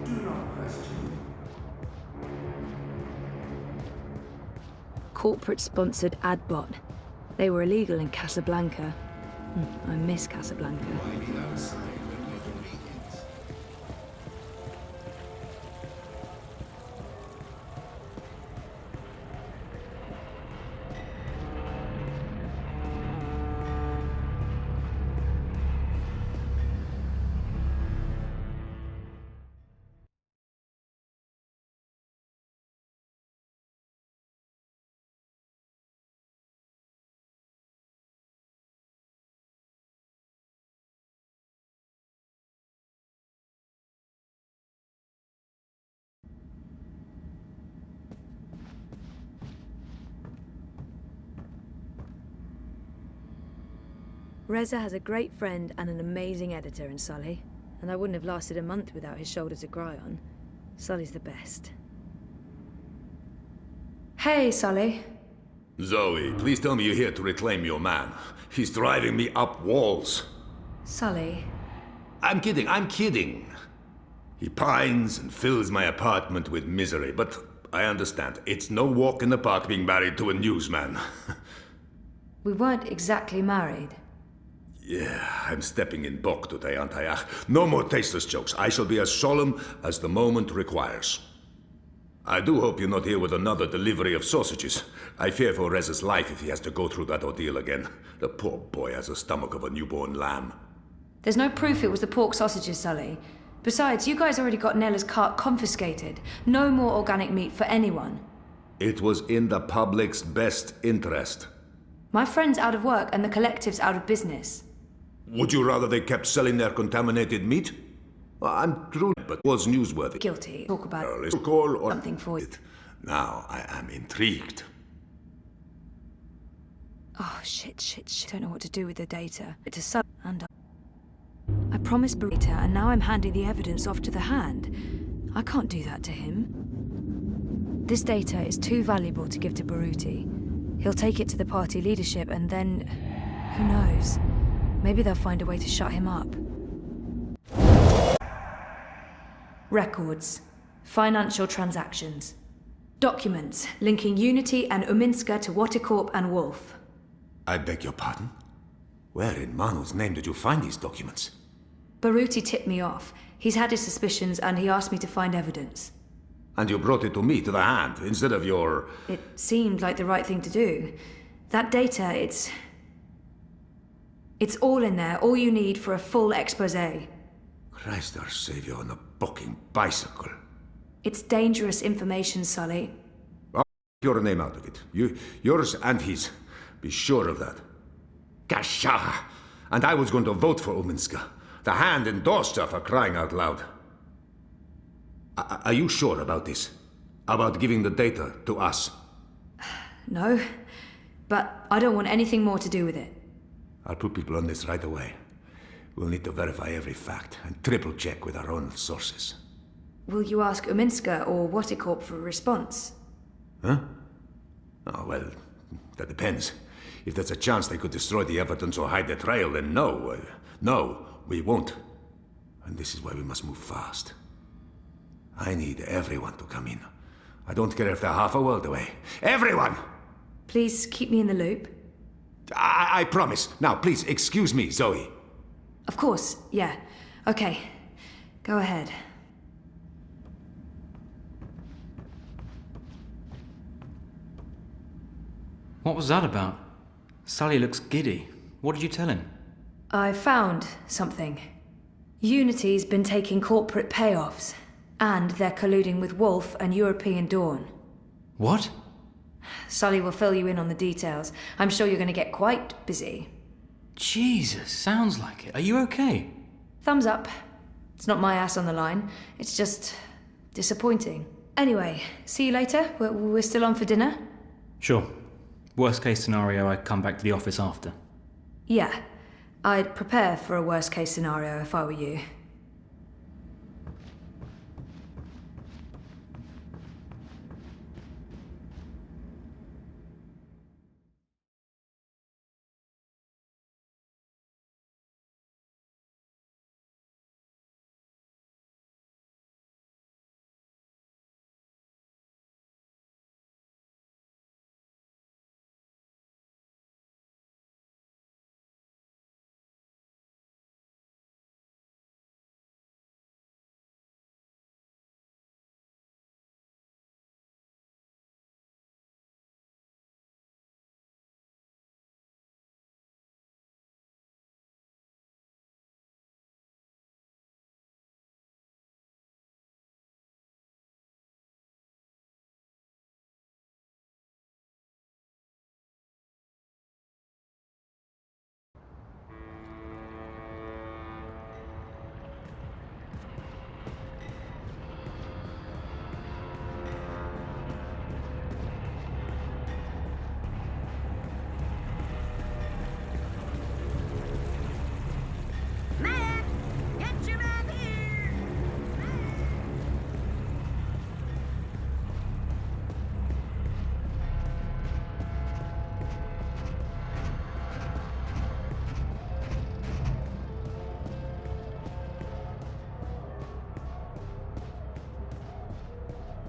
Do not question. Corporate-sponsored ad bot. They were illegal in Casablanca. I miss Casablanca. Waiting outside when we convenience. Reza has a great friend and an amazing editor in Sully, and I wouldn't have lasted a month without his shoulder to cry on. Sully's the best. Hey, Sully. Zoe, please tell me you're here to reclaim your man. He's driving me up walls. Sully. I'm kidding. He pines and fills my apartment with misery, but I understand. It's no walk in the park being married to a newsman. We weren't exactly married. Yeah, I'm stepping in Bok today, aren't I? No more tasteless jokes. I shall be as solemn as the moment requires. I do hope you're not here with another delivery of sausages. I fear for Reza's life if he has to go through that ordeal again. The poor boy has the stomach of a newborn lamb. There's no proof it was the pork sausages, Sully. Besides, you guys already got Nella's cart confiscated. No more organic meat for anyone. It was in the public's best interest. My friend's out of work and the collective's out of business. Would you rather they kept selling their contaminated meat? Well, I'm true, but was newsworthy. Guilty. Talk about Call or something for you. Now I am intrigued. Oh, shit. Don't know what to do with the data. It's a sub and I promised Burrito, and now I'm handing the evidence off to the Hand. I can't do that to him. This data is too valuable to give to Baruti. He'll take it to the party leadership and then... who knows? Maybe they'll find a way to shut him up. Records. Financial transactions. Documents linking Unity and Uminska to Watercorp and Wolf. I beg your pardon? Where in Manu's name did you find these documents? Baruti tipped me off. He's had his suspicions and he asked me to find evidence. And you brought it to me, to the Hand, instead of your... It seemed like the right thing to do. That data, it's all in there, all you need for a full exposé. Christ our Savior on a bucking bicycle. It's dangerous information, Sully. I'll take your name out of it. Yours and his. Be sure of that. Gasha! And I was going to vote for Uminska. The Hand endorsed her for crying out loud. Are you sure about this? About giving the data to us? No, but I don't want anything more to do with it. I'll put people on this right away. We'll need to verify every fact and triple check with our own sources. Will you ask Uminska or Watercorp for a response? Huh? Oh, well, that depends. If there's a chance they could destroy the evidence or hide the trail, then no. No, we won't. And this is why we must move fast. I need everyone to come in. I don't care if they're half a world away. Everyone! Please keep me in the loop. I promise. Now, please, excuse me, Zoe. Of course, yeah. Okay, go ahead. What was that about? Sully looks giddy. What did you tell him? I found something. Unity's been taking corporate payoffs, and they're colluding with Wolf and European Dawn. What? Sully will fill you in on the details. I'm sure you're going to get quite busy. Jesus, sounds like it. Are you okay? Thumbs up. It's not my ass on the line. It's just disappointing. Anyway, see you later. We're still on for dinner? Sure. Worst case scenario, I come back to the office after. Yeah. I'd prepare for a worst case scenario if I were you.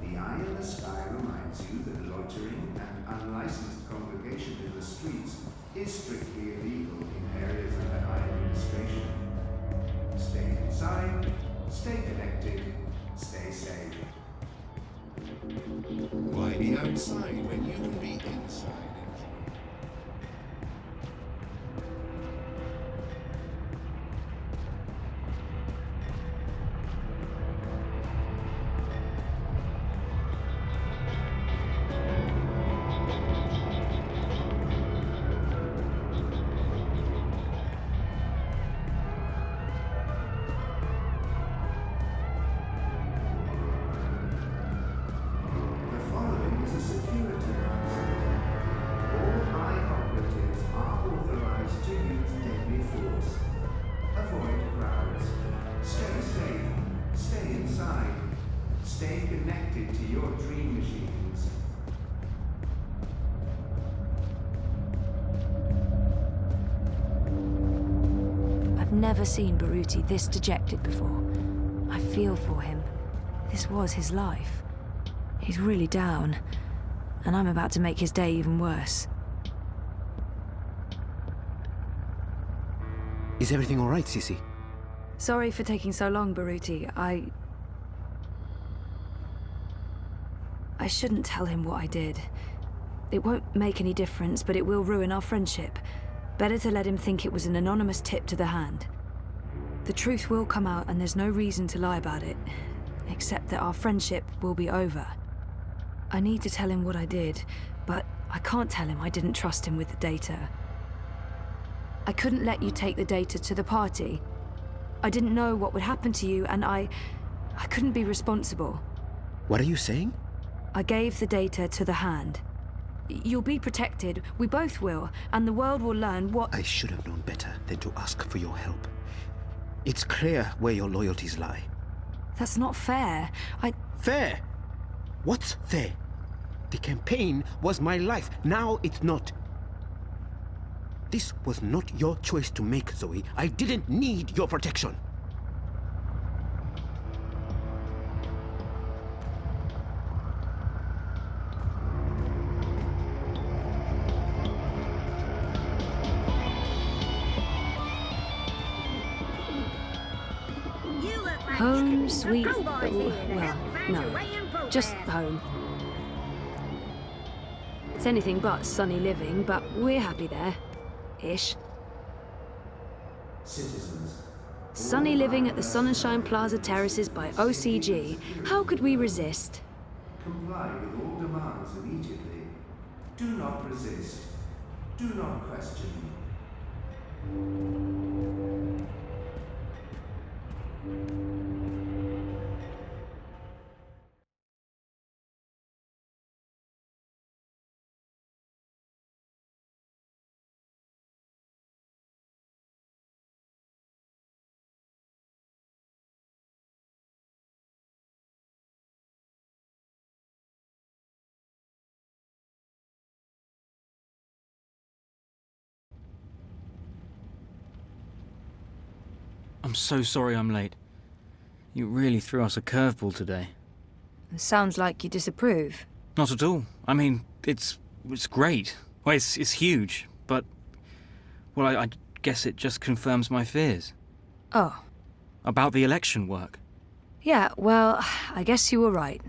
The eye in the sky reminds you that loitering and unlicensed congregation in the streets is strictly illegal in areas under high administration. Stay inside, stay connected, stay safe. Why be outside when you can be inside? The following is a security announcement. All high operatives are authorized to use deadly force. Avoid crowds. Stay safe. Stay inside. Stay connected to your dream machines. I've never seen Baruti this dejected before. I feel for him. This was his life. He's really down, and I'm about to make his day even worse. Is everything all right, Sissy? Sorry for taking so long, Baruti. I shouldn't tell him what I did. It won't make any difference, but it will ruin our friendship. Better to let him think it was an anonymous tip to the hand. The truth will come out, and there's no reason to lie about it, except that our friendship will be over. I need to tell him what I did, but I can't tell him I didn't trust him with the data. I couldn't let you take the data to the party. I didn't know what would happen to you, and I couldn't be responsible. What are you saying? I gave the data to the hand. You'll be protected, we both will, and the world will learn what— I should have known better than to ask for your help. It's clear where your loyalties lie. That's not fair. Fair? What's fair? The campaign was my life. Now it's not. This was not your choice to make, Zoe. I didn't need your protection. Home, sweet— well, no. Just home. It's anything but sunny living, but we're happy there. Ish. Citizens, Sunny living at the Sun and Shine Plaza Terraces by OCG. How could we resist? comply with all demands immediately. Do not resist. Do not question. I'm so sorry I'm late. You really threw us a curveball today. Sounds like you disapprove. Not at all. I mean, it's great. Well, it's huge, but... well, I guess it just confirms my fears. Oh. About the election work. Yeah, well, I guess you were right.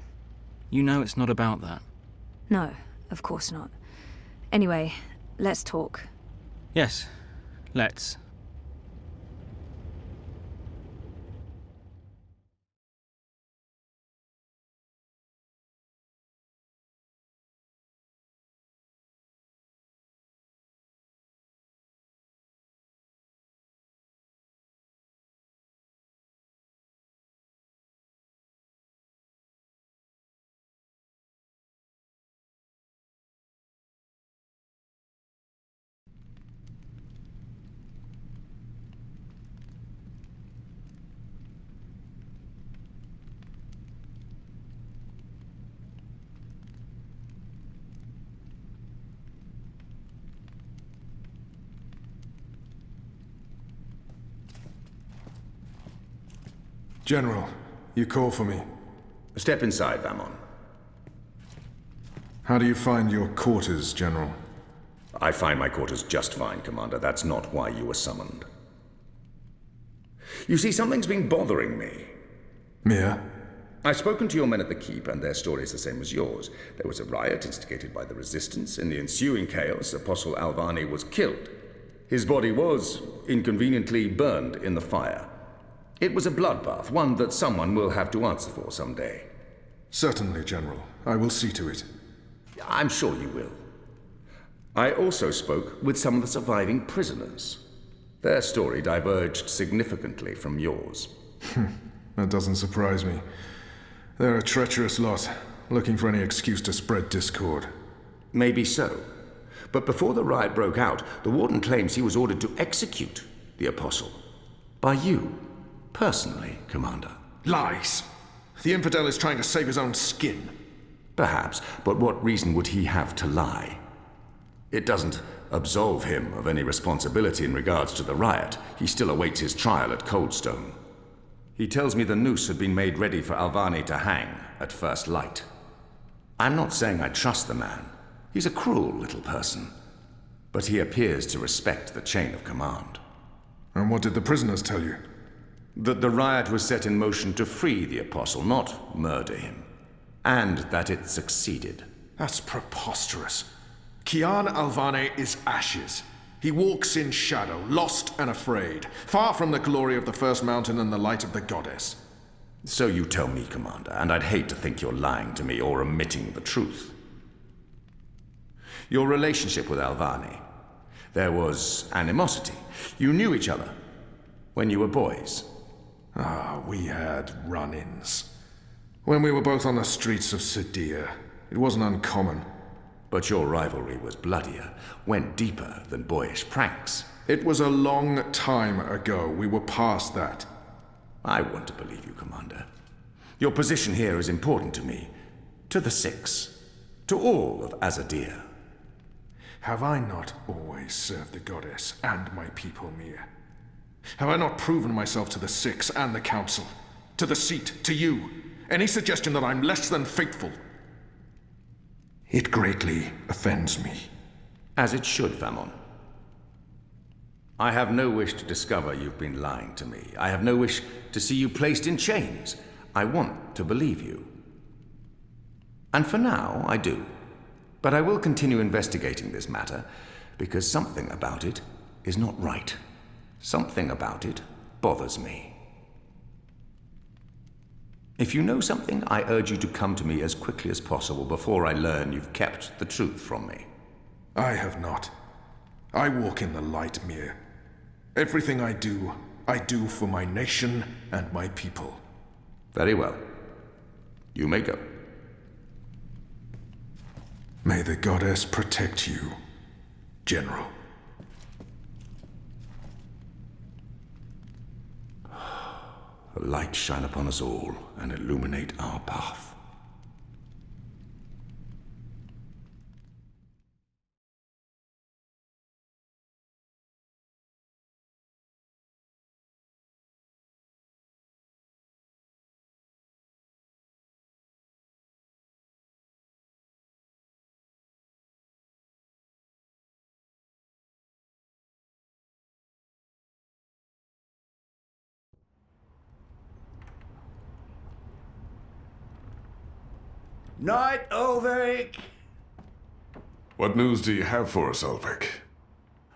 You know it's not about that. No, of course not. Anyway, let's talk. Yes, let's. General, you call for me. Step inside, Vamon. How do you find your quarters, General? I find my quarters just fine, Commander. That's not why you were summoned. You see, something's been bothering me. Mia? I've spoken to your men at the Keep, and their story is the same as yours. There was a riot instigated by the Resistance. In the ensuing chaos, Apostle Alvani was killed. His body was inconveniently burned in the fire. It was a bloodbath, one that someone will have to answer for someday. Certainly, General. I will see to it. I'm sure you will. I also spoke with some of the surviving prisoners. Their story diverged significantly from yours. That doesn't surprise me. They're a treacherous lot, looking for any excuse to spread discord. Maybe so. But before the riot broke out, the Warden claims he was ordered to execute the Apostle. By you, personally, Commander. Lies! The infidel is trying to save his own skin. Perhaps, but what reason would he have to lie? It doesn't absolve him of any responsibility in regards to the riot. He still awaits his trial at Coldstone. He tells me the noose had been made ready for Alvani to hang at first light. I'm not saying I trust the man. He's a cruel little person. But he appears to respect the chain of command. And what did the prisoners tell you? That the riot was set in motion to free the Apostle, not murder him. And that it succeeded. That's preposterous. Kian Alvane is ashes. He walks in shadow, lost and afraid, far from the glory of the First Mountain and the light of the Goddess. So you tell me, Commander, and I'd hate to think you're lying to me or omitting the truth. Your relationship with Alvani. There was animosity. You knew each other when you were boys. We had run-ins. When we were both on the streets of Sadia, it wasn't uncommon. But your rivalry was bloodier, went deeper than boyish pranks. It was a long time ago. We were past that. I want to believe you, Commander. Your position here is important to me, to the Six, to all of Azadir. Have I not always served the Goddess and my people, Mia? Have I not proven myself to the Six and the Council? To the Seat, to you? Any suggestion that I'm less than faithful? It greatly offends me. As it should, Famon. I have no wish to discover you've been lying to me. I have no wish to see you placed in chains. I want to believe you. And for now, I do. But I will continue investigating this matter, because something about it is not right. Something about it bothers me. If you know something, I urge you to come to me as quickly as possible before I learn you've kept the truth from me. I have not. I walk in the light, Mir. Everything I do for my nation and my people. Very well. You may go. May the Goddess protect you, General. The light shine upon us all and illuminate our path. Night, Ulrich! What news do you have for us, Ulrich?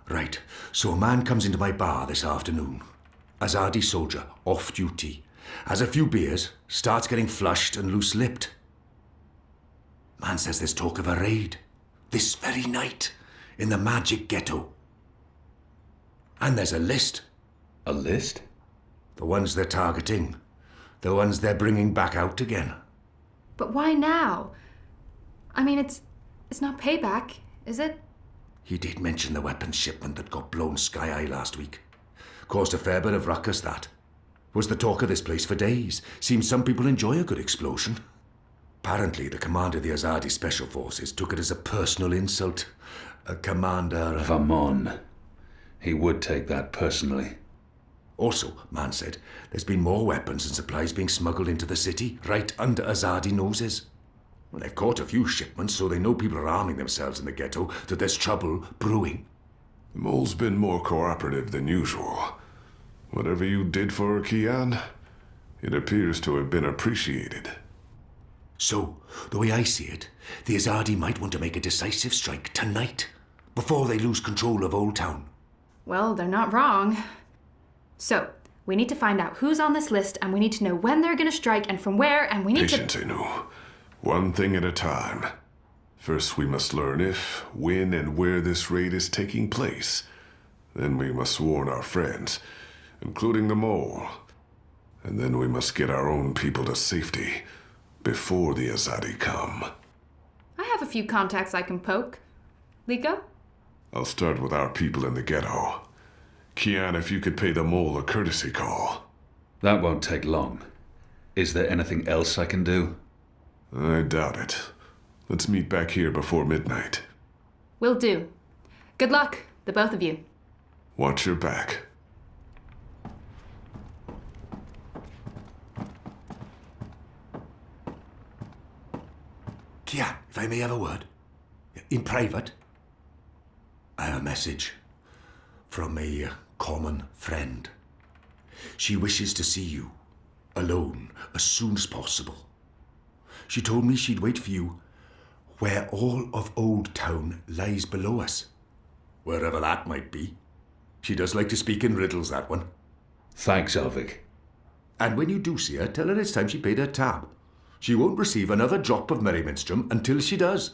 Right, so a man comes into my bar this afternoon. Azadi soldier, off duty. Has a few beers, starts getting flushed and loose-lipped. Man says there's talk of a raid. This very night, in the Magic Ghetto. And there's a list. A list? The ones they're targeting. The ones they're bringing back out again. But why now? I mean, it's not payback, is it? He did mention the weapons shipment that got blown sky-high last week. Caused a fair bit of ruckus, that. Was the talk of this place for days. Seems some people enjoy a good explosion. Apparently, the commander of the Azadi Special Forces took it as a personal insult. A commander... Famon. He would take that personally. Also, man said, there's been more weapons and supplies being smuggled into the city, right under Azadi noses. Well, they've caught a few shipments, so they know people are arming themselves in the ghetto, that there's trouble brewing. The mole's been more cooperative than usual. Whatever you did for her, Kian, it appears to have been appreciated. So, the way I see it, the Azadi might want to make a decisive strike tonight, before they lose control of Old Town. Well, they're not wrong. So, we need to find out who's on this list, and we need to know when they're gonna strike and from where, and we need Patience, Inu. One thing at a time. First, we must learn if, when, and where this raid is taking place. Then we must warn our friends, including the mole. And then we must get our own people to safety before the Azadi come. I have a few contacts I can poke. Liko? I'll start with our people in the ghetto. Kian, if you could pay the mole a courtesy call. That won't take long. Is there anything else I can do? I doubt it. Let's meet back here before midnight. Will do. Good luck, the both of you. Watch your back. Kian, if I may have a word. In private. I have a message from a common friend. She wishes to see you, alone, as soon as possible. She told me she'd wait for you where all of Old Town lies below us. Wherever that might be. She does like to speak in riddles, that one. Thanks, Elvik. And when you do see her, tell her it's time she paid her tab. She won't receive another drop of Merryminstrom until she does.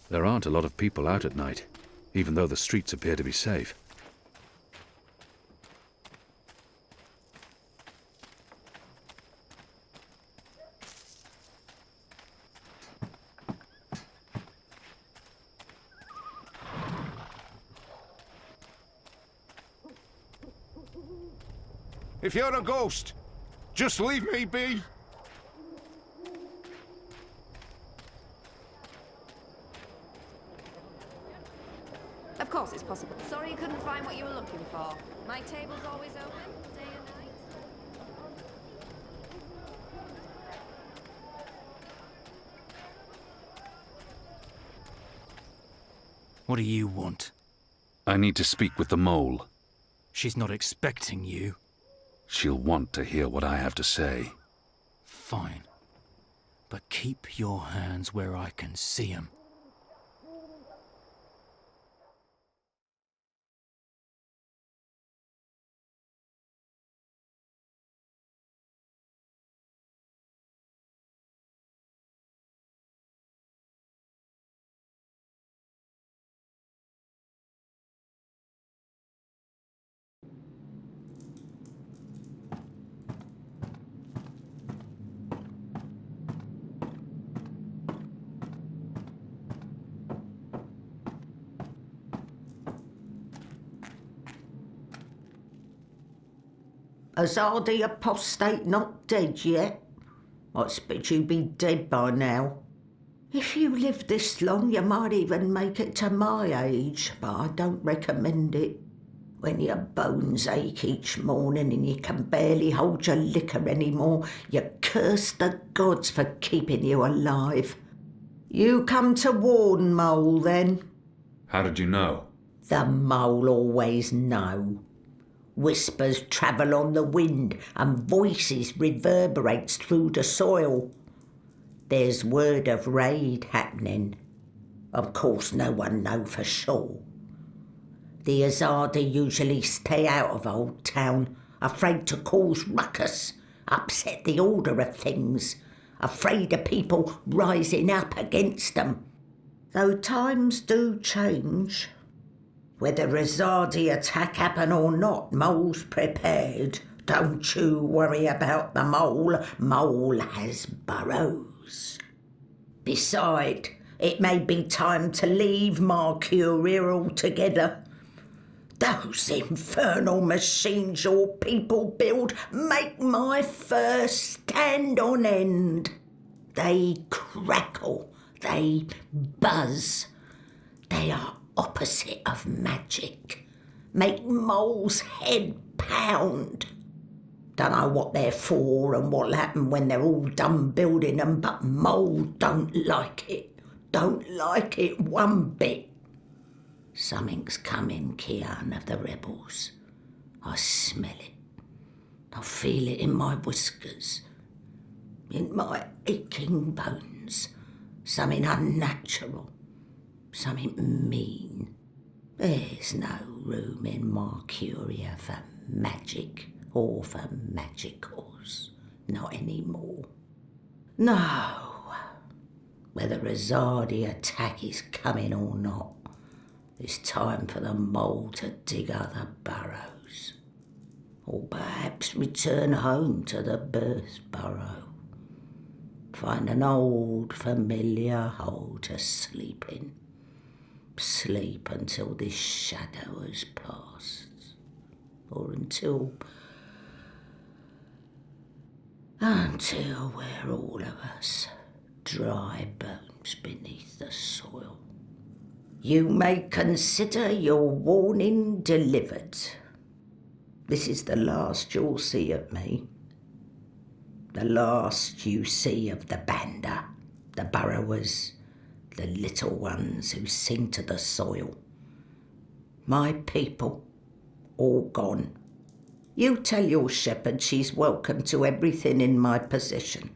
There aren't a lot of people out at night, even though the streets appear to be safe. If you're a ghost, just leave me be. Of course it's possible. Sorry you couldn't find what you were looking for. My table's always open, day and night. What do you want? I need to speak with the mole. She's not expecting you. She'll want to hear what I have to say. Fine. But keep your hands where I can see 'em. Azadi apostate not dead yet? I expect you'd be dead by now. If you live this long, you might even make it to my age, but I don't recommend it. When your bones ache each morning and you can barely hold your liquor anymore, you curse the gods for keeping you alive. You come to warn Mole, then? How did you know? The Mole always know. Whispers travel on the wind and voices reverberates through the soil. There's word of raid happening. Of course, no one know for sure. The Azadi usually stay out of Old Town, afraid to cause ruckus, upset the order of things, afraid of people rising up against them. Though times do change. Whether Azadi attack happen or not, Mole's prepared. Don't you worry about the Mole. Mole has burrows. Besides, it may be time to leave Mercuria altogether. Those infernal machines your people build make my fur stand on end. They crackle, they buzz. They are opposite of magic. Make Mole's head pound. Dunno what they're for and what'll happen when they're all done building them, but Mole don't like it. Don't like it one bit. Something's coming, Yithian of the rebels. I smell it. I feel it in my whiskers, in my aching bones. Something unnatural, something mean. There's no room in Mercuria for magic or for magicals. Not anymore. No. Whether Azadi attack is coming or not, it's time for the Mole to dig other burrows. Or perhaps return home to the birth burrow. Find an old familiar hole to sleep in. Sleep until this shadow has passed. Or until we're all of us dry bones beneath the soil. You may consider your warning delivered. This is the last you'll see of me. The last you see of the Banda, the burrowers, the little ones who sing to the soil. My people, all gone. You tell your shepherd she's welcome to everything in my possession.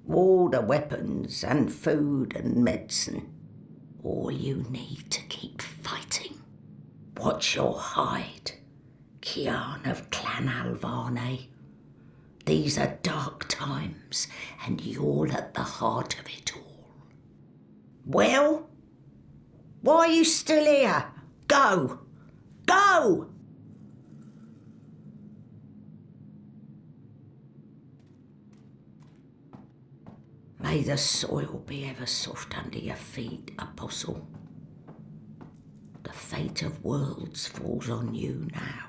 All the weapons and food and medicine. All you need to keep fighting. Watch your hide, Yithian of Clan Alvarne. These are dark times, and you're at the heart of it all. Well, why are you still here? Go! Go! May the soil be ever soft under your feet, Apostle. The fate of worlds falls on you now.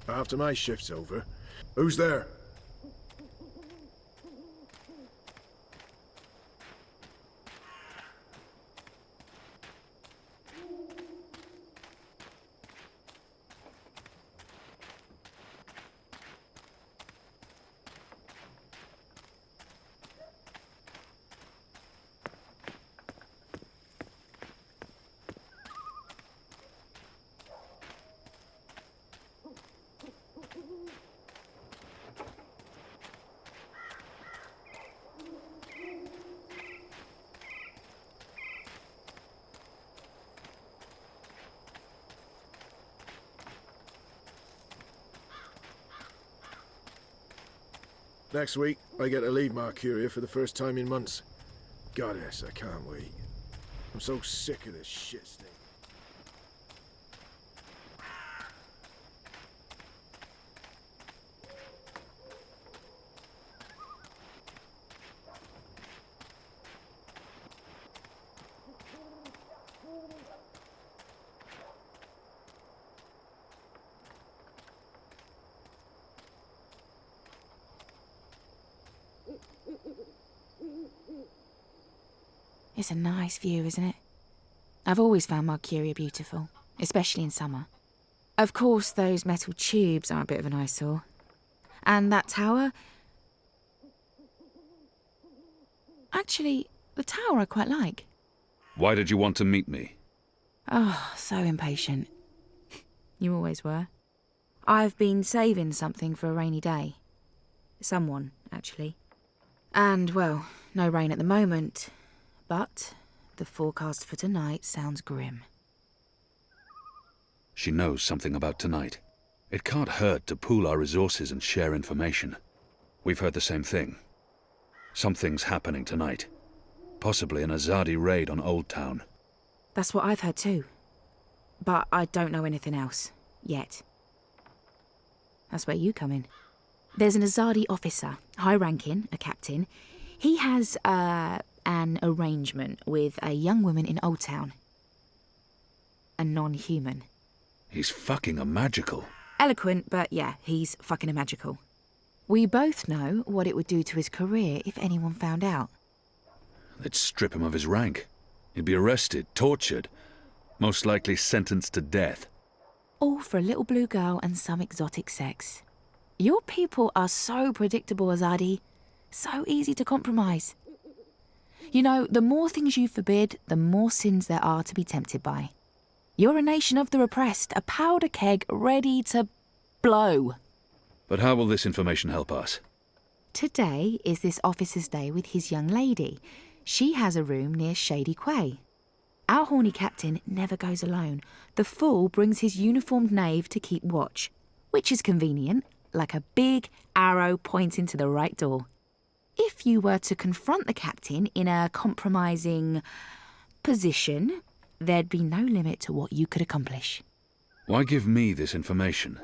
After my shift's over. Who's there? Next week, I get to leave Mercuria for the first time in months. Goddess, I can't wait. I'm so sick of this shit thing. It's a nice view, isn't it? I've always found Mercuria beautiful, especially in summer. Of course, those metal tubes are a bit of an eyesore. And that tower... Actually, the tower I quite like. Why did you want to meet me? Oh, so impatient. You always were. I've been saving something for a rainy day. Someone, actually. And, well, no rain at the moment. But the forecast for tonight sounds grim. She knows something about tonight. It can't hurt to pool our resources and share information. We've heard the same thing. Something's happening tonight. Possibly an Azadi raid on Old Town. That's what I've heard too. But I don't know anything else. Yet. That's where you come in. There's an Azadi officer, high-ranking, a captain. He has, an arrangement with a young woman in Old Town. A non-human. He's fucking a magical. Eloquent, but yeah, he's fucking a magical. We both know what it would do to his career if anyone found out. They'd strip him of his rank. He'd be arrested, tortured, most likely sentenced to death. All for a little blue girl and some exotic sex. Your people are so predictable, Azadi. So easy to compromise. You know, the more things you forbid, the more sins there are to be tempted by. You're a nation of the repressed, a powder keg ready to blow. But how will this information help us? Today is this officer's day with his young lady. She has a room near Shady Quay. Our horny captain never goes alone. The fool brings his uniformed knave to keep watch, which is convenient, like a big arrow pointing to the right door. If you were to confront the captain in a compromising position, there'd be no limit to what you could accomplish. Why give me this information?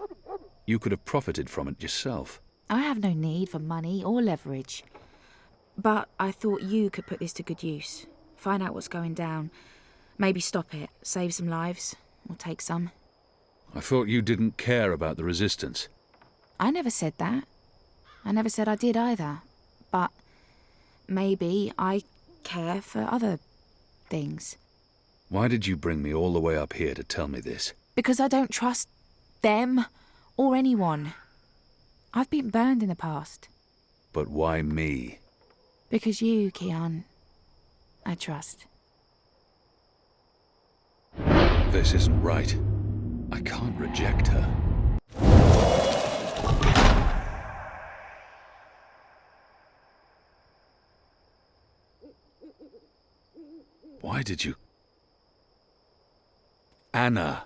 You could have profited from it yourself. I have no need for money or leverage. But I thought you could put this to good use. Find out what's going down. Maybe stop it, save some lives, or take some. I thought you didn't care about the resistance. I never said that. I never said I did either. But maybe I care for other things. Why did you bring me all the way up here to tell me this? Because I don't trust them or anyone. I've been burned in the past. But why me? Because you, Kian, I trust. This isn't right. I can't reject her. Why did you... Anna.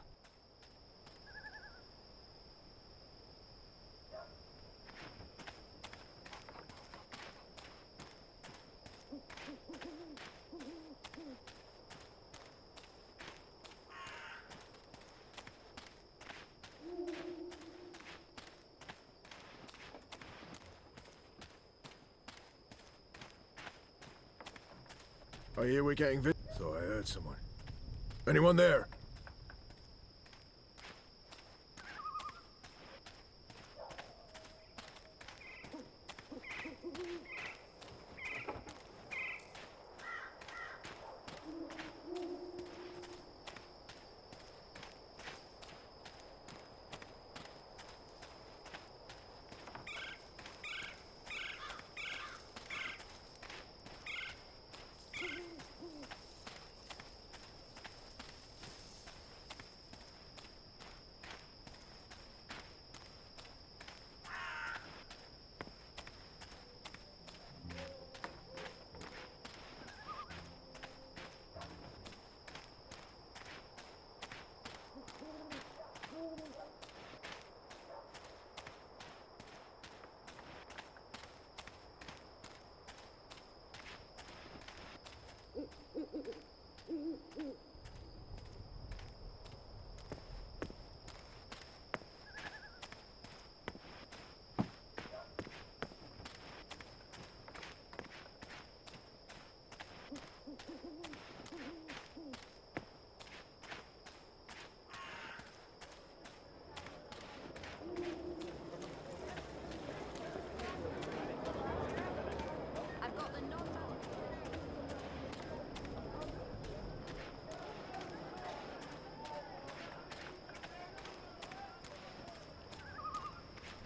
I hear we're getting so I heard someone. Anyone there?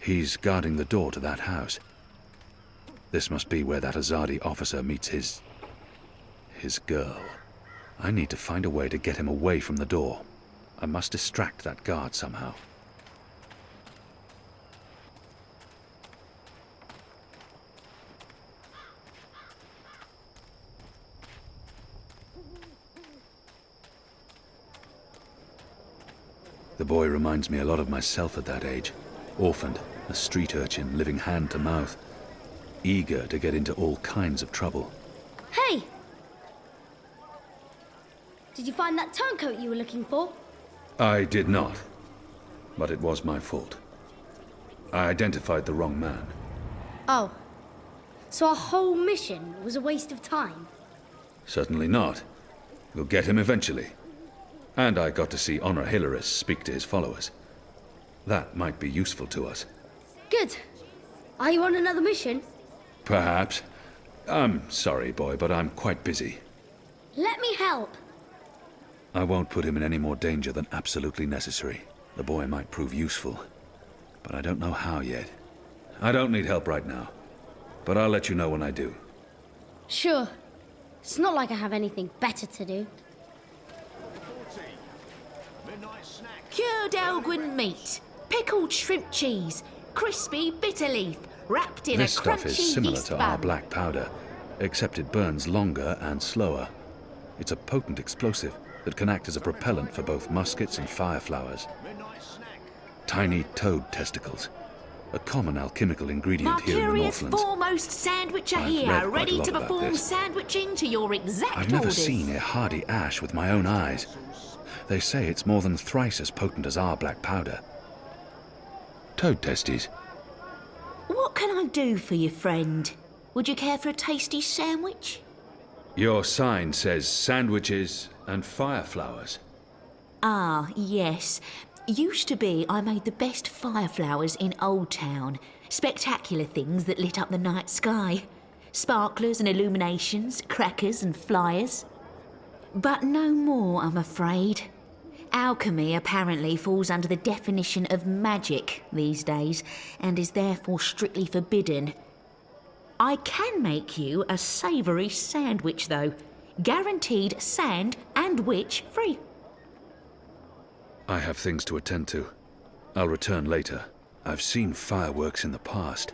He's guarding the door to that house. This must be where that Azadi officer meets his girl. I need to find a way to get him away from the door. I must distract that guard somehow. The boy reminds me a lot of myself at that age. Orphaned, a street urchin living hand to mouth. Eager to get into all kinds of trouble. Hey! Did you find that turncoat you were looking for? I did not. But it was my fault. I identified the wrong man. Oh. So our whole mission was a waste of time? Certainly not. We'll get him eventually. And I got to see Honor Hilaris speak to his followers. That might be useful to us. Good. Are you on another mission? Perhaps. I'm sorry, boy, but I'm quite busy. Let me help. I won't put him in any more danger than absolutely necessary. The boy might prove useful, but I don't know how yet. I don't need help right now, but I'll let you know when I do. Sure. It's not like I have anything better to do. Cured Elgin meat, pickled shrimp cheese, crispy bitter leaf, wrapped in This a crunchy stuff is similar yeast to bun. our black powder, except it burns longer and slower. It's a potent explosive that can act as a propellant for both muskets and fire flowers. Tiny toad testicles, a common alchemical ingredient here in the Mercurius Northlands. foremost sandwicher I've read here, quite a ready lot to about perform this. sandwiching to your exact I've never orders. seen a hardy ash with my own eyes. They say it's more than thrice as potent as our black powder. Toad testes. What can I do for you, friend? Would you care for a tasty sandwich? Your sign says sandwiches and fire flowers. Ah, yes. Used to be I made the best fire flowers in Old Town. Spectacular things that lit up the night sky. Sparklers and illuminations, crackers and flyers. But no more, I'm afraid. Alchemy apparently falls under the definition of magic these days, and is therefore strictly forbidden. I can make you a savoury sandwich, though. Guaranteed sand and witch free. I have things to attend to. I'll return later. I've seen fireworks in the past.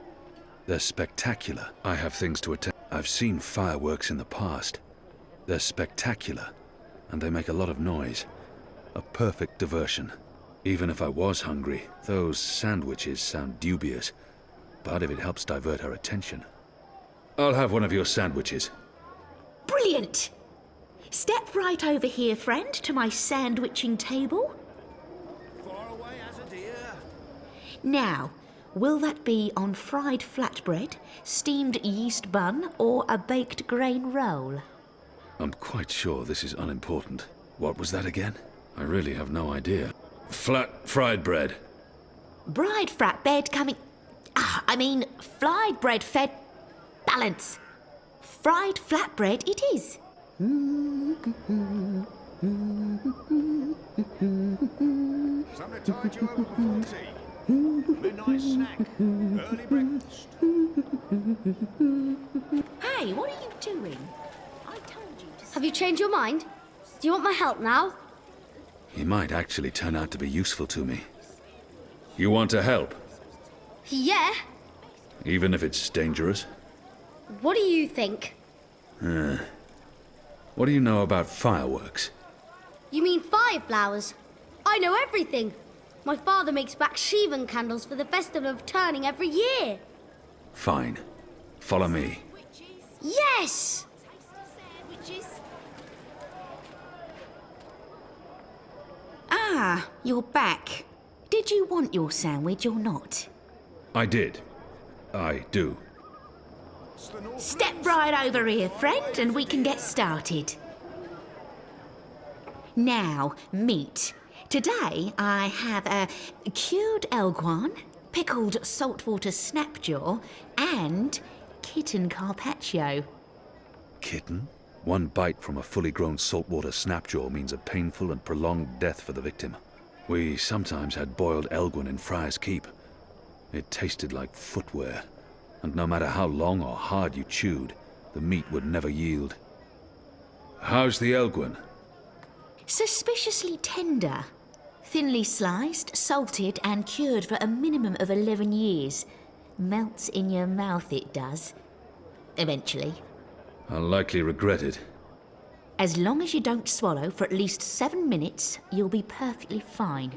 They're spectacular. I have things to attend. I've seen fireworks in the past. They're spectacular, and they make a lot of noise. A perfect diversion. Even if I was hungry, those sandwiches sound dubious. But if it helps divert her attention... I'll have one of your sandwiches. Brilliant! Step right over here, friend, to my sandwiching table. Now, will that be on fried flatbread, steamed yeast bun, or a baked grain roll? I'm quite sure this is unimportant. What was that again? I really have no idea. Flat fried bread. Fried flatbread coming... fried bread fed... Balance. Fried flatbread it is. Something tide you over before tea. Midnight snack. Early breakfast. Hey, what are you doing? I told you to... Have you changed your mind? Do you want my help now? He might actually turn out to be useful to me. You want to help? Yeah. Even if it's dangerous? What do you think? What do you know about fireworks? You mean fire flowers? I know everything. My father makes Bakshivan candles for the Festival of Turning every year. Fine. Follow me. Yes! Ah, you're back. Did you want your sandwich or not? I did. I do. Step right over here, friend, and we can get started. Now, meat. Today I have a cured elguan, pickled saltwater snapjaw, and kitten carpaccio. Kitten? One bite from a fully grown saltwater snapjaw means a painful and prolonged death for the victim. We sometimes had boiled elguan in Friar's Keep. It tasted like footwear, and no matter how long or hard you chewed, the meat would never yield. How's the Elgwyn? Suspiciously tender. Thinly sliced, salted and cured for a minimum of 11 years. Melts in your mouth, it does. Eventually. I'll likely regret it. As long as you don't swallow for at least 7 minutes, you'll be perfectly fine.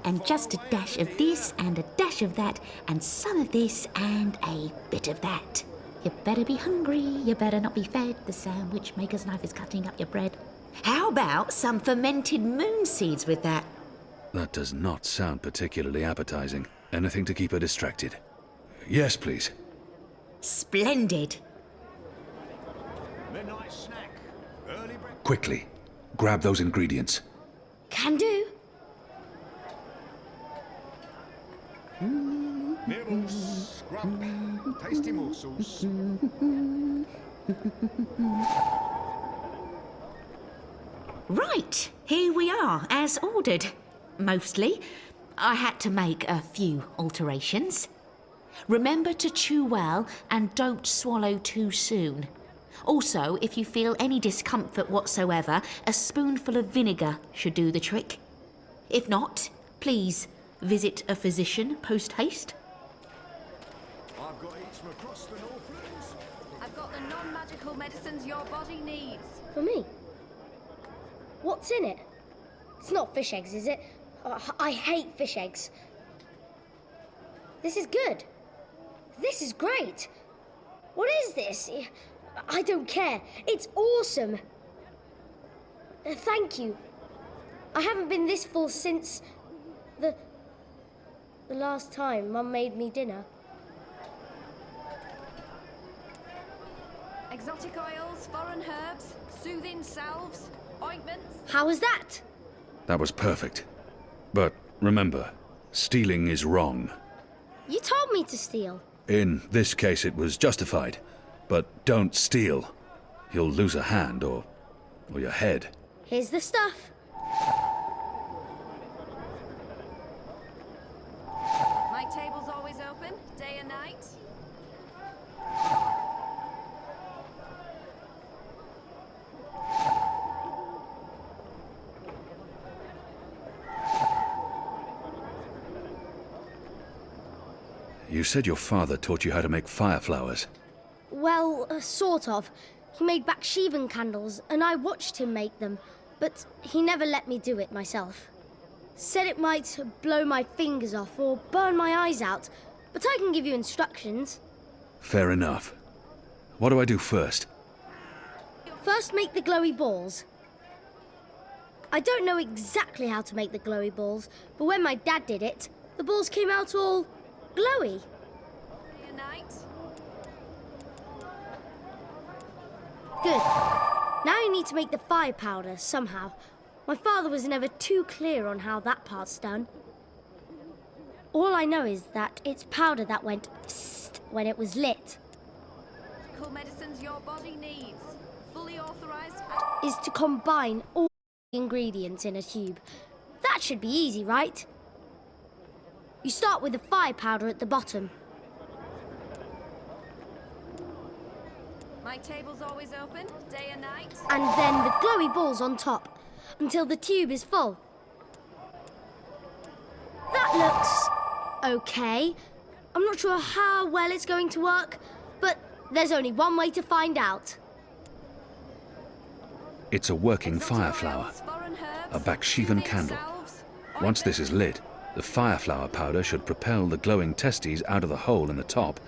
And just a dash of this and a dash of that and some of this and a bit of that. You better be hungry, you better not be fed. The sandwich maker's knife is cutting up your bread. How about some fermented moon seeds with that? That does not sound particularly appetizing. Anything to keep her distracted. Yes, please. Splendid. Midnight snack. Early breakfast. Quickly, grab those ingredients. Can do. Nibbles, scrump, tasty morsels. Right, here we are, as ordered. Mostly. I had to make a few alterations. Remember to chew well and don't swallow too soon. Also, if you feel any discomfort whatsoever, a spoonful of vinegar should do the trick. If not, please visit a physician post-haste. I've got each from across the Northlands. I've got the non-magical medicines your body needs. For me? What's in it? It's not fish eggs, is it? I hate fish eggs. This is good. This is great. What is this? I don't care. It's awesome. Thank you. I haven't been this full since the last time Mum made me dinner. Exotic oils, foreign herbs, soothing salves, ointments. How was that? That was perfect. But remember, stealing is wrong. You told me to steal. In this case, it was justified. But don't steal. You'll lose a hand or your head. Here's the stuff. My table's always open, day and night. You said your father taught you how to make fire flowers. Well, sort of. He made Bakshivan candles, and I watched him make them, but he never let me do it myself. Said it might blow my fingers off or burn my eyes out, but I can give you instructions. Fair enough. What do I do first? First, make the glowy balls. I don't know exactly how to make the glowy balls, but when my dad did it, the balls came out all glowy. Day and night. Good. Now you need to make the fire powder somehow. My father was never too clear on how that part's done. All I know is that it's powder that went psst when it was lit. Cool medicines your body needs. Fully authorized. Is to combine all the ingredients in a tube. That should be easy, right? You start with the fire powder at the bottom. My table's always open, day and night. And then the glowy balls on top, until the tube is full. That looks okay. I'm not sure how well it's going to work, but there's only one way to find out. It's a working fire flower, a Bakshivan candle. Once this is lit, the fire flower powder should propel the glowing testes out of the hole in the top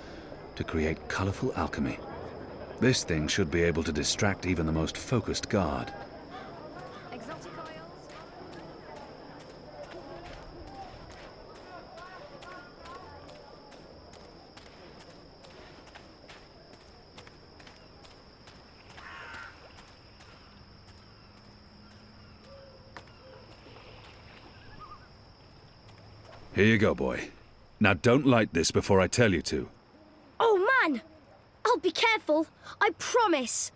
to create colourful alchemy. This thing should be able to distract even the most focused guard. Exotic oils. Here you go, boy. Now don't light this before I tell you to. Oh, man! I'll be careful, I promise.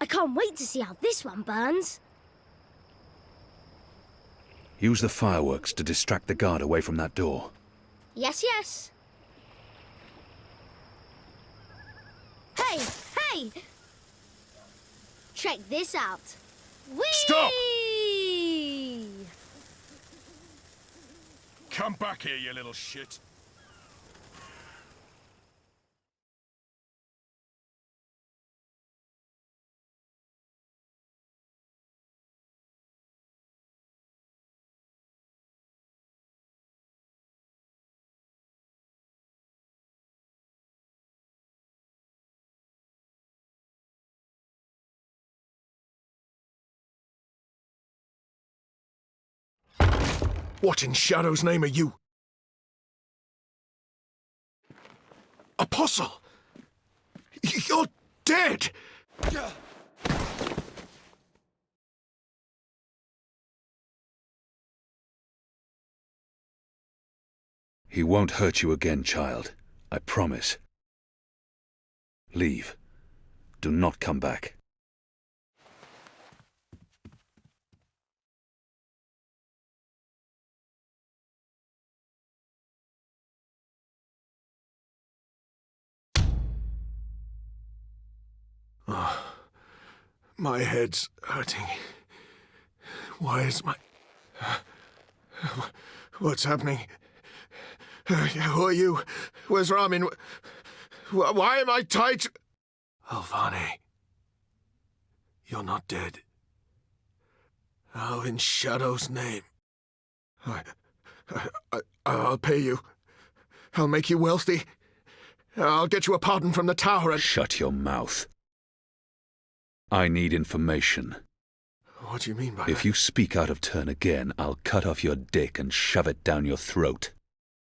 I can't wait to see how this one burns. Use the fireworks to distract the guard away from that door. Yes, yes. Hey, hey! Check this out. Whee! Stop! Come back here, you little shit. What in Shadow's name are you? Apostle! You're dead! He won't hurt you again, child. I promise. Leave. Do not come back. Oh, my head's hurting. Why is my... What's happening? Who are you? Where's Ramin? Why am I tied? Alvane, you're not dead. How in Shadow's name? I'll pay you. I'll make you wealthy. I'll get you a pardon from the tower and... Shut your mouth. I need information. What do you mean by If that? you speak out of turn again, I'll cut off your dick and shove it down your throat.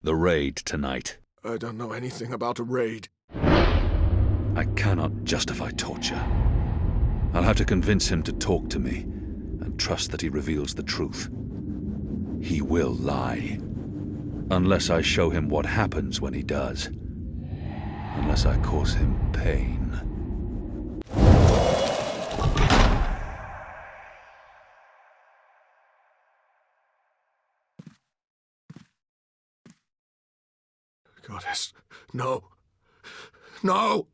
The raid tonight. I don't know anything about a raid. I cannot justify torture. I'll have to convince him to talk to me, and trust that he reveals the truth. He will lie. Unless I show him what happens when he does. Unless I cause him pain. Goddess, no. No!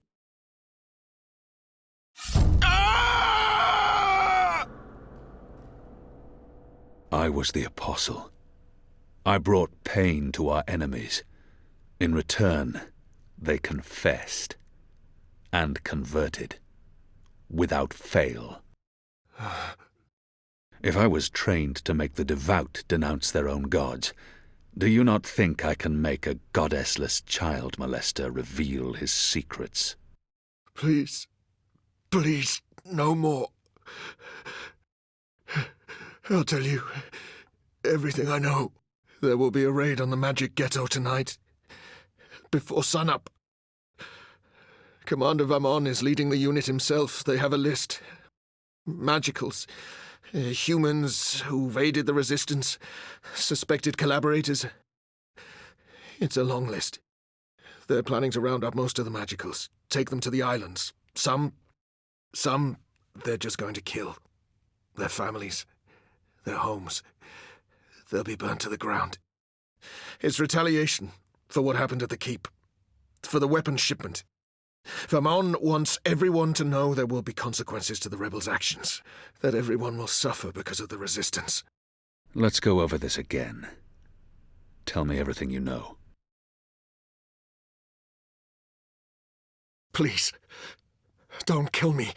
I was the apostle. I brought pain to our enemies. In return, they confessed and converted without fail. If I was trained to make the devout denounce their own gods, do you not think I can make a goddessless child molester reveal his secrets? Please, please, no more. I'll tell you everything I know. There will be a raid on the magic ghetto tonight, before sunup. Commander Vamon is leading the unit himself. They have a list. Magicals. Humans who've aided the resistance. Suspected collaborators. It's a long list. They're planning to round up most of the magicals. Take them to the islands. Some they're just going to kill. Their families. Their homes. They'll be burnt to the ground. It's retaliation for what happened at the keep. For the weapons shipment. Vamon wants everyone to know there will be consequences to the rebels' actions. That everyone will suffer because of the resistance. Let's go over this again. Tell me everything you know. Please, don't kill me.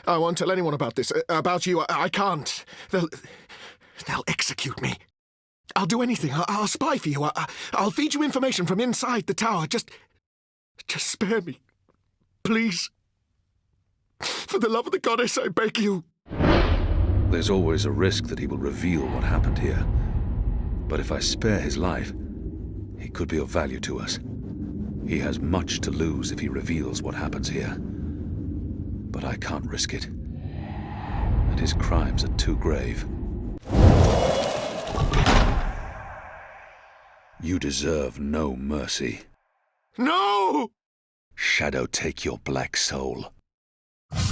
I won't tell anyone about this. About you, I can't. They'll execute me. I'll do anything. I'll spy for you. I'll feed you information from inside the tower. Just spare me. Please. For the love of the goddess, I beg you. There's always a risk that he will reveal what happened here. But if I spare his life, he could be of value to us. He has much to lose if he reveals what happens here. But I can't risk it. And his crimes are too grave. You deserve no mercy. No! Shadow take your black soul. I'll...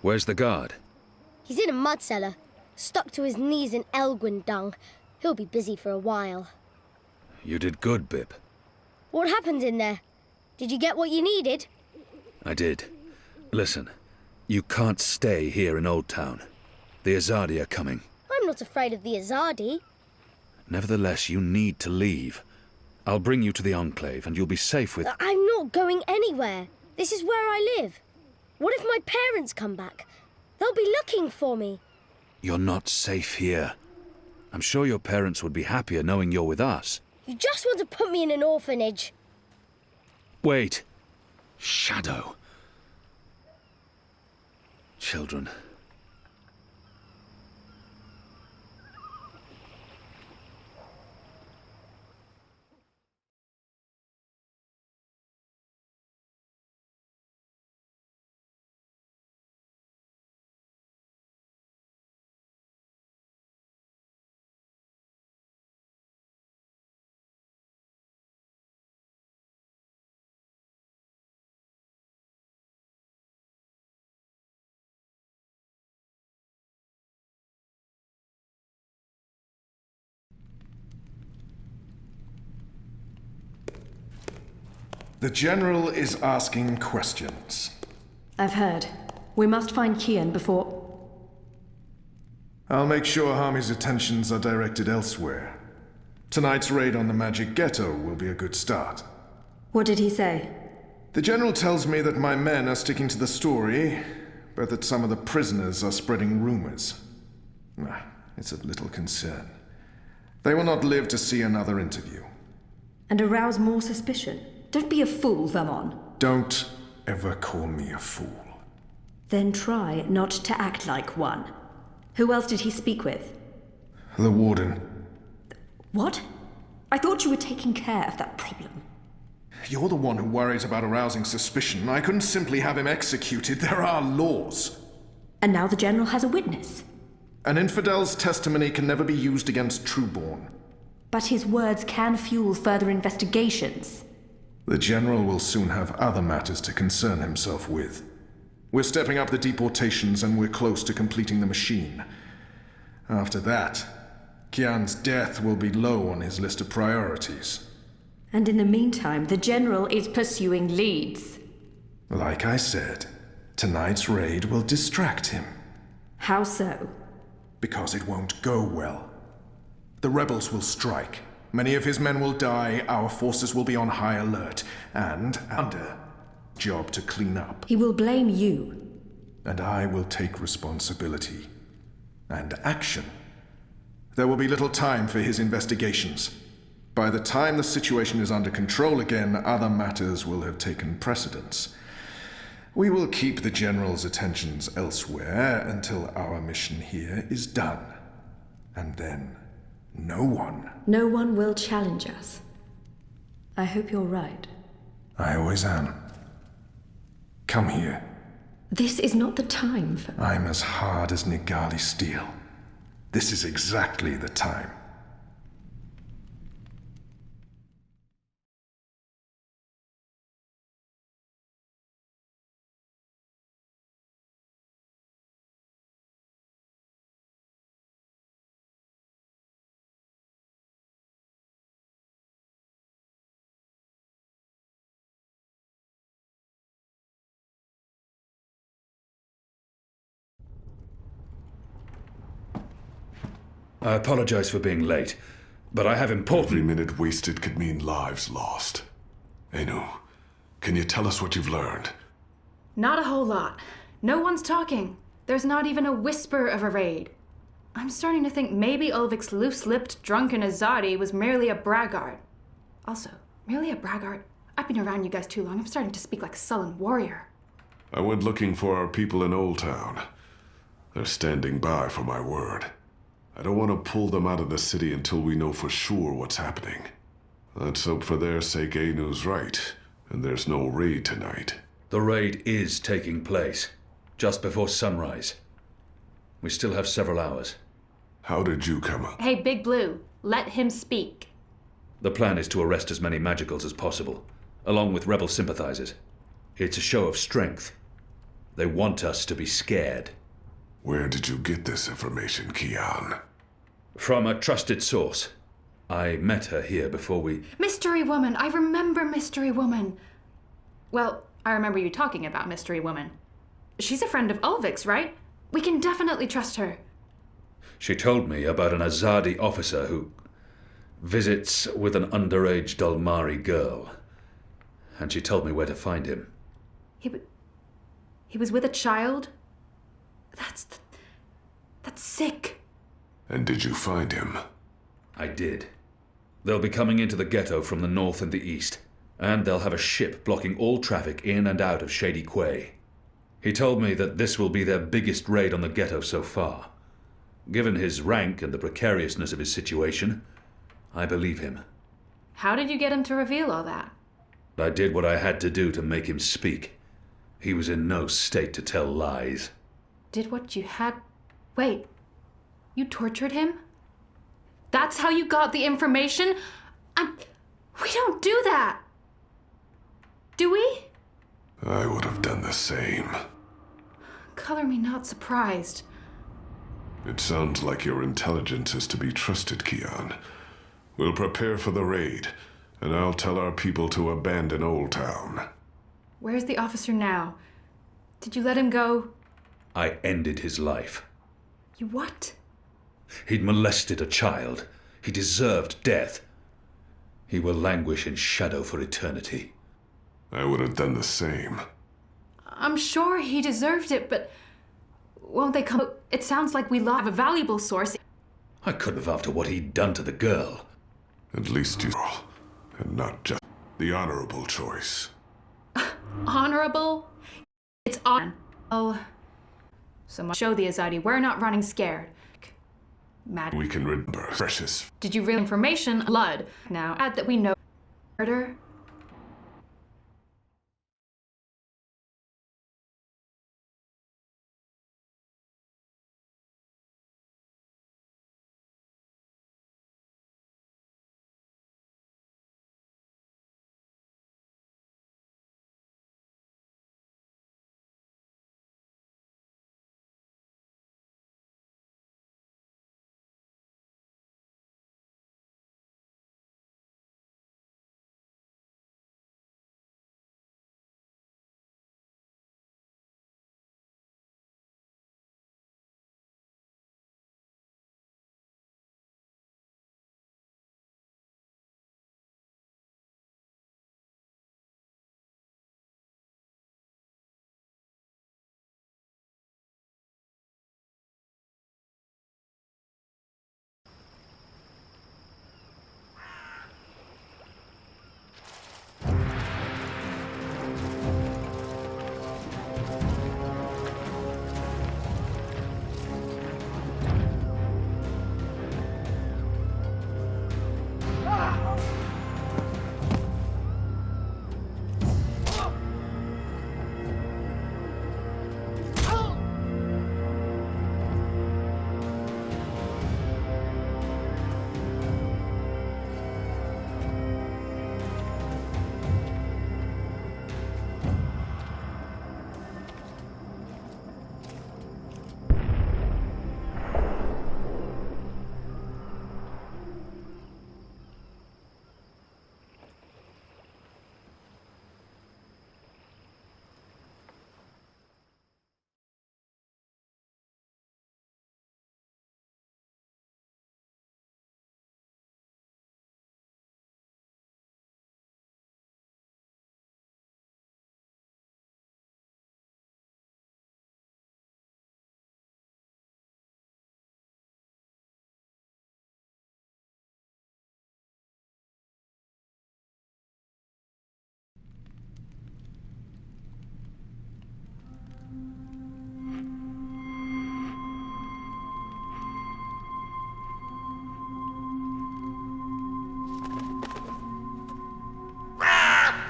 Where's the guard? He's in a mud cellar, stuck to his knees in Elgwyn dung. He'll be busy for a while. You did good, Bib. What happened in there? Did you get what you needed? I did. Listen, you can't stay here in Old Town. The Azadi are coming. I'm not afraid of the Azadi. Nevertheless, you need to leave. I'll bring you to the Enclave, and you'll be safe with... I'm not going anywhere. This is where I live. What if my parents come back? They'll be looking for me. You're not safe here. I'm sure your parents would be happier knowing you're with us. You just want to put me in an orphanage. Wait. Shadow. Children. The General is asking questions. I've heard. We must find Yithian before... I'll make sure Harmy's attentions are directed elsewhere. Tonight's raid on the Magic Ghetto will be a good start. What did he say? The General tells me that my men are sticking to the story, but that some of the prisoners are spreading rumors. It's of little concern. They will not live to see another interview. And arouse more suspicion? Don't be a fool, Vermon. Don't ever call me a fool. Then try not to act like one. Who else did he speak with? The Warden. What? I thought you were taking care of that problem. You're the one who worries about arousing suspicion. I couldn't simply have him executed. There are laws. And now the General has a witness. An infidel's testimony can never be used against Trueborn. But his words can fuel further investigations. The General will soon have other matters to concern himself with. We're stepping up the deportations and we're close to completing the machine. After that, Kian's death will be low on his list of priorities. And in the meantime, the General is pursuing leads. Like I said, tonight's raid will distract him. How so? Because it won't go well. The rebels will strike. Many of his men will die, our forces will be on high alert, and under job to clean up. He will blame you. And I will take responsibility. And action. There will be little time for his investigations. By the time the situation is under control again, other matters will have taken precedence. We will keep the General's attentions elsewhere until our mission here is done. And then... No one will challenge us. I hope you're right. I always am. Come here. This is not the time for... I'm as hard as Nigali steel. This is exactly the time. I apologize for being late, but I have important... Every minute wasted could mean lives lost. Anu, can you tell us what you've learned? Not a whole lot. No one's talking. There's not even a whisper of a raid. I'm starting to think maybe Ulvik's loose-lipped, drunken Azadi was merely a braggart. Also, merely a braggart? I've been around you guys too long. I'm starting to speak like a sullen warrior. I went looking for our people in Old Town. They're standing by for my word. I don't want to pull them out of the city until we know for sure what's happening. Let's hope for their sake Anu's right, and there's no raid tonight. The raid is taking place, just before sunrise. We still have several hours. How did you come up? Hey, Big Blue, let him speak. The plan is to arrest as many magicals as possible, along with rebel sympathizers. It's a show of strength. They want us to be scared. Where did you get this information, Kian? From a trusted source. I met her here before we... Mystery Woman! I remember Mystery Woman! Well, I remember you talking about Mystery Woman. She's a friend of Ulvik's, right? We can definitely trust her. She told me about an Azadi officer who visits with an underage Dalmari girl. And she told me where to find him. He was with a child? That's sick. And did you find him? I did. They'll be coming into the ghetto from the north and the east, and they'll have a ship blocking all traffic in and out of Shady Quay. He told me that this will be their biggest raid on the ghetto so far. Given his rank and the precariousness of his situation, I believe him. How did you get him to reveal all that? I did what I had to do to make him speak. He was in no state to tell lies. Did what you had... Wait, you tortured him? That's how you got the information? We don't do that! Do we? I would have done the same. Color me not surprised. It sounds like your intelligence is to be trusted, Kian. We'll prepare for the raid, and I'll tell our people to abandon Old Town. Where's the officer now? Did you let him go? I ended his life. You what? He'd molested a child. He deserved death. He will languish in shadow for eternity. I would have done the same. I'm sure he deserved it, but won't they come? It sounds like we have a valuable source. I couldn't have after what he'd done to the girl. At least you... and not just the honorable choice. Honorable? It's on. Oh, someone show the Azadi. We're not running scared. Mad. We can remember precious. Did you real information? Blood. Now, add that we know murder.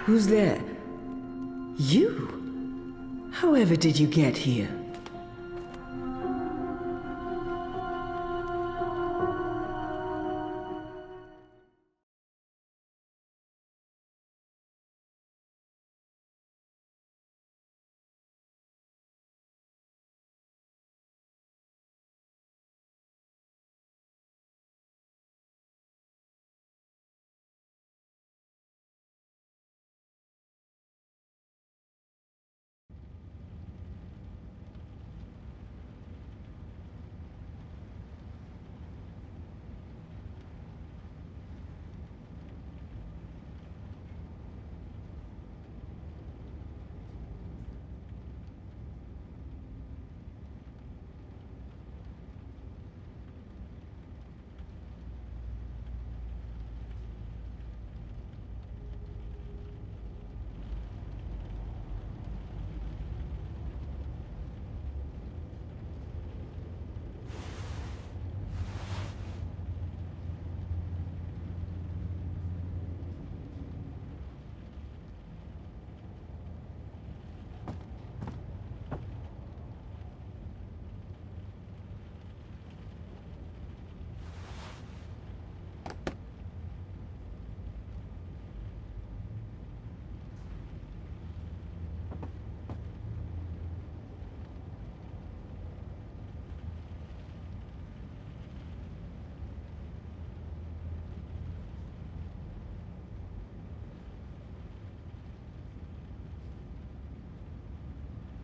Who's there? You? However did you get here?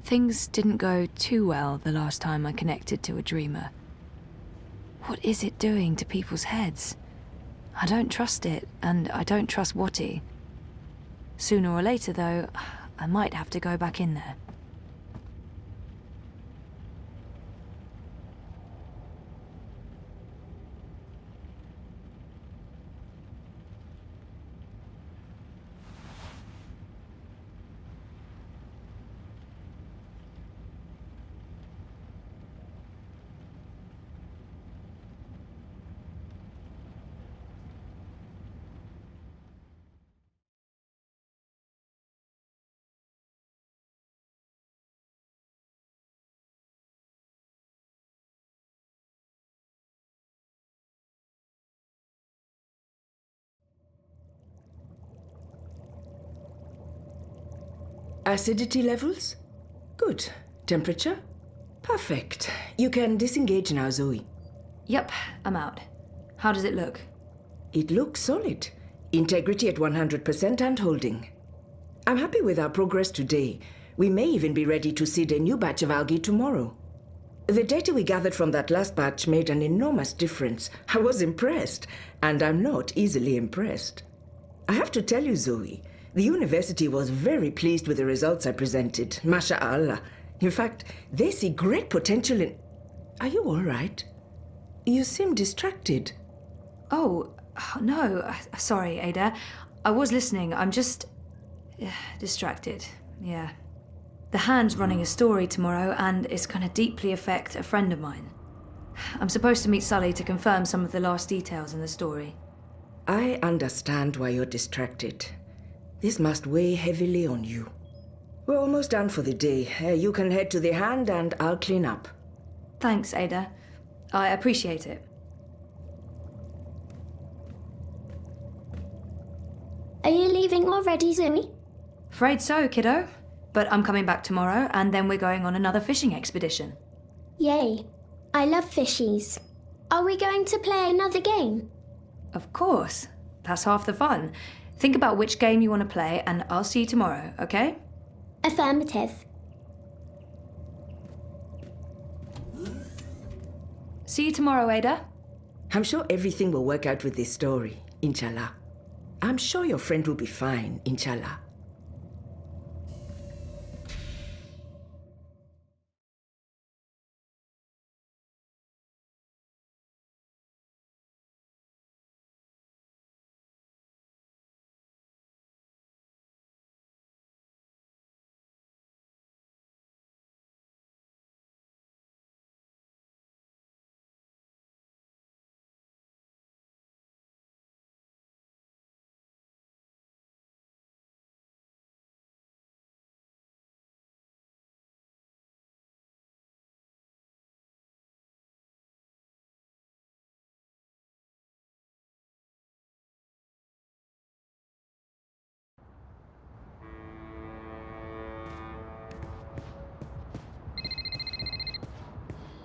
Things didn't go too well the last time I connected to a dreamer. What is it doing to people's heads? I don't trust it, and I don't trust Watty. Sooner or later, though, I might have to go back in there. Acidity levels? Good. Temperature? Perfect. You can disengage now, Zoe. Yep, I'm out. How does it look? It looks solid. Integrity at 100% and holding. I'm happy with our progress today. We may even be ready to seed a new batch of algae tomorrow. The data we gathered from that last batch made an enormous difference. I was impressed, and I'm not easily impressed. I have to tell you, Zoe, the university was very pleased with the results I presented. Masha'Allah. In fact, they see great potential in... Are you all right? You seem distracted. Oh, no. Sorry, Ada. I was listening. I'm just... distracted. Yeah. The Hand's running a story tomorrow, and it's going to deeply affect a friend of mine. I'm supposed to meet Sully to confirm some of the last details in the story. I understand why you're distracted. This must weigh heavily on you. We're almost done for the day. You can head to the Hand and I'll clean up. Thanks, Ada. I appreciate it. Are you leaving already, Zoe? Afraid so, kiddo. But I'm coming back tomorrow, and then we're going on another fishing expedition. Yay. I love fishies. Are we going to play another game? Of course. That's half the fun. Think about which game you want to play, and I'll see you tomorrow, okay? Affirmative. See you tomorrow, Ada. I'm sure everything will work out with this story, inshallah. I'm sure your friend will be fine, inshallah.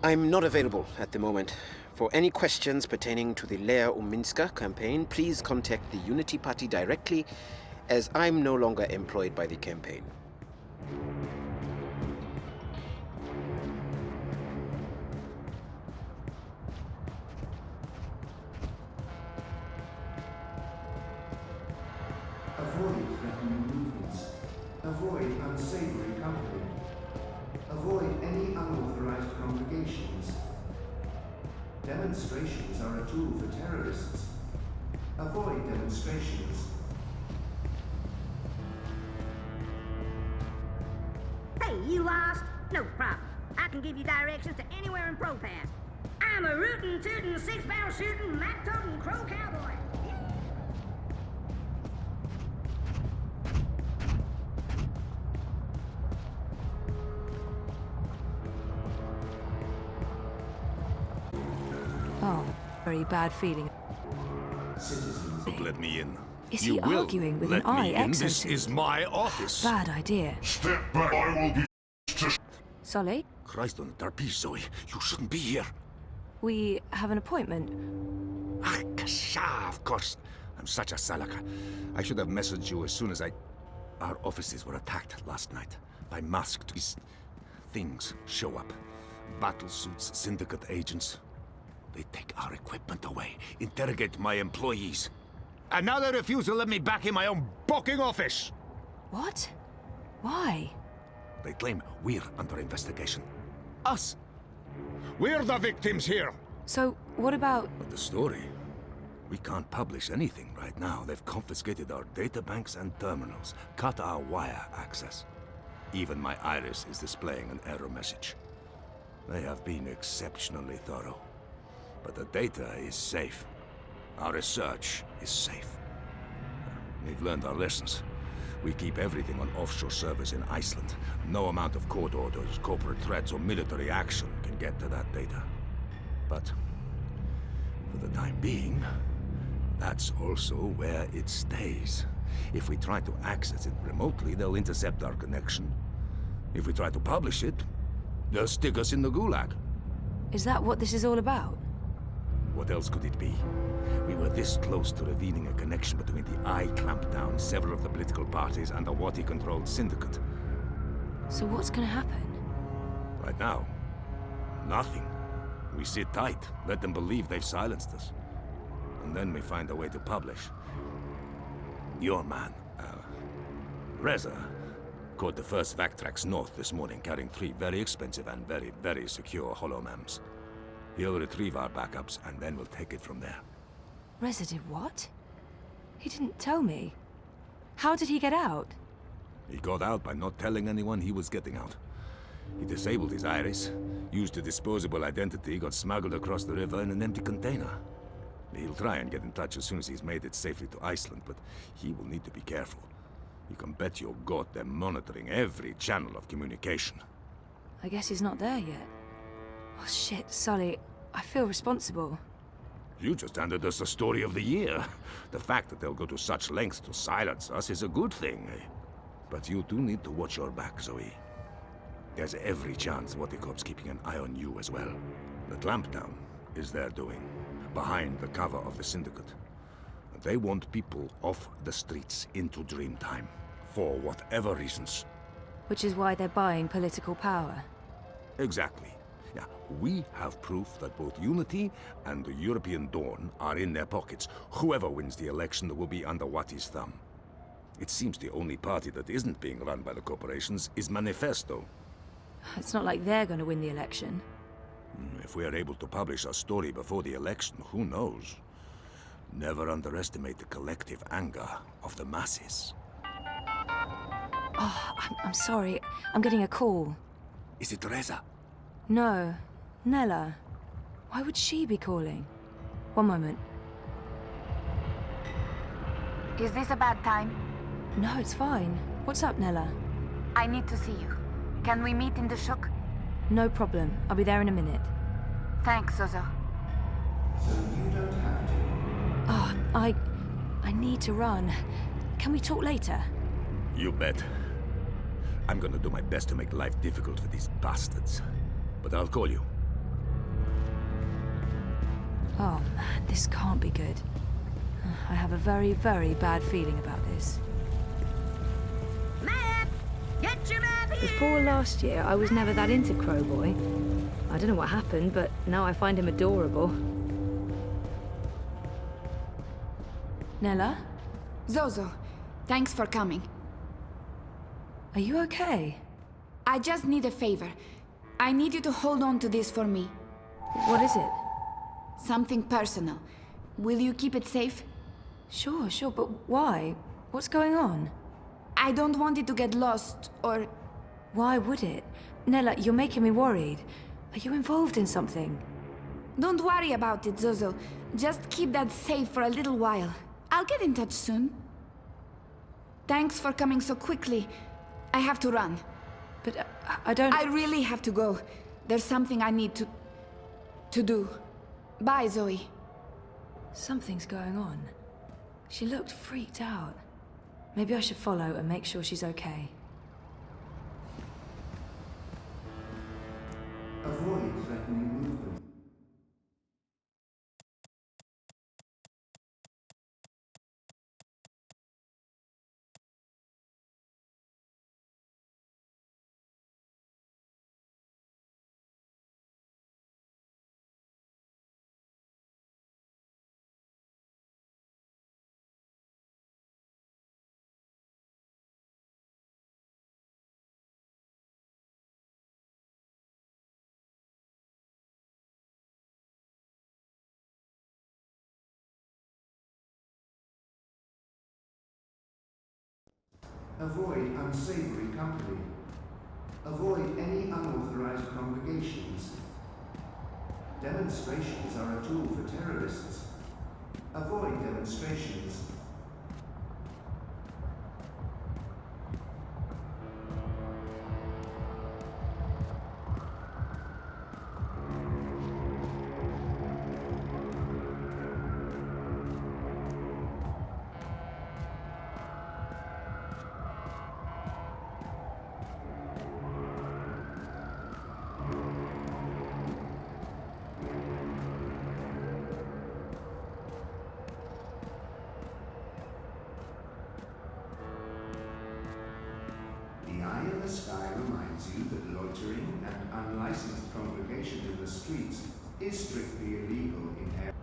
I'm not available at the moment. For any questions pertaining to the Leia Uminska campaign, please contact the Unity Party directly, as I'm no longer employed by the campaign. Avoid threatening movements. Avoid unsavory company. Avoid any unauthorized congregations. Demonstrations are a tool for terrorists. Avoid demonstrations. Hey, you lost? No problem. I can give you directions to anywhere in Propass. I'm a rootin', tootin', six-barrel shootin', map-toting crow cowboy. Oh, very bad feeling. Let me in. Is You he will arguing with let an me in. exosuit? This is my office. Bad idea. Step back. I will be. Sully, Christ on the Darby, Zoe. You shouldn't be here. we have an appointment. Ah, kasha, of course. I'm such a salaka. I should have messaged you as soon as I... Our offices were attacked last night by masked... things show up. Battlesuits, syndicate agents. They take our equipment away, interrogate my employees. And now they refuse to let me back in my own booking office! What? Why? They claim we're under investigation. Us! We're the victims here! So, what about... But the story? We can't publish anything right now. They've confiscated our databanks and terminals, cut our wire access. Even my iris is displaying an error message. They have been exceptionally thorough. But the data is safe. Our research is safe. We've learned our lessons. We keep everything on offshore servers in Iceland. No amount of court orders, corporate threats, or military action can get to that data. But for the time being, that's also where it stays. If we try to access it remotely, they'll intercept our connection. If we try to publish it, they'll stick us in the gulag. Is that what this is all about? What else could it be? We were this close to revealing a connection between the Eye clampdown, several of the political parties, and the Wati-controlled syndicate. So what's gonna happen? Right now, nothing. We sit tight, let them believe they've silenced us. And then we find a way to publish. Your man, Reza, caught the first Vactrax north this morning, carrying 3 very expensive and very, very secure holomems. He'll retrieve our backups, and then we'll take it from there. Reza did what? He didn't tell me. How did he get out? He got out by not telling anyone he was getting out. He disabled his iris, used a disposable identity, got smuggled across the river in an empty container. He'll try and get in touch as soon as he's made it safely to Iceland, but he will need to be careful. You can bet your god they're monitoring every channel of communication. I guess he's not there yet. Oh shit, Sully. I feel responsible. You just handed us the story of the year. The fact that they'll go to such lengths to silence us is a good thing. But you do need to watch your back, Zoe. There's every chance Waticorp's keeping an eye on you as well. The clampdown is their doing, behind the cover of the Syndicate. They want people off the streets into Dreamtime, for whatever reasons. Which is why they're buying political power. Exactly. Yeah, we have proof that both Unity and the European Dawn are in their pockets. Whoever wins the election will be under Wati's thumb. It seems the only party that isn't being run by the corporations is Manifesto. It's not like they're going to win the election. If we are able to publish our story before the election, who knows? Never underestimate the collective anger of the masses. Oh, I'm sorry. I'm getting a call. Is it Reza? No. Nella. Why would she be calling? One moment. Is this a bad time? No, it's fine. What's up, Nella? I need to see you. Can we meet in the shuk? No problem. I'll be there in a minute. Thanks, Zozo. So you don't have to. Oh, I need to run. Can we talk later? You bet. I'm gonna do my best to make life difficult for these bastards. But I'll call you. Oh man, this can't be good. I have a very, very bad feeling about this. Map! Get your map here! Before last year, I was never that into Crowboy. I don't know what happened, but now I find him adorable. Nella? Zozo, thanks for coming. Are you okay? I just need a favor. I need you to hold on to this for me. What is it? Something personal. Will you keep it safe? Sure, but why? What's going on? I don't want it to get lost, or... Why would it? Nella, you're making me worried. Are you involved in something? Don't worry about it, Zozo. Just keep that safe for a little while. I'll get in touch soon. Thanks for coming so quickly. I have to run. But I don't... I really have to go. There's something I need to do. Bye, Zoe. Something's going on. She looked freaked out. Maybe I should follow and make sure she's okay. Avoid threatening movement. Avoid unsavory company. Avoid any unauthorized congregations. Demonstrations are a tool for terrorists. Avoid demonstrations. The eye in the sky reminds you that loitering and unlicensed congregation in the streets is strictly illegal in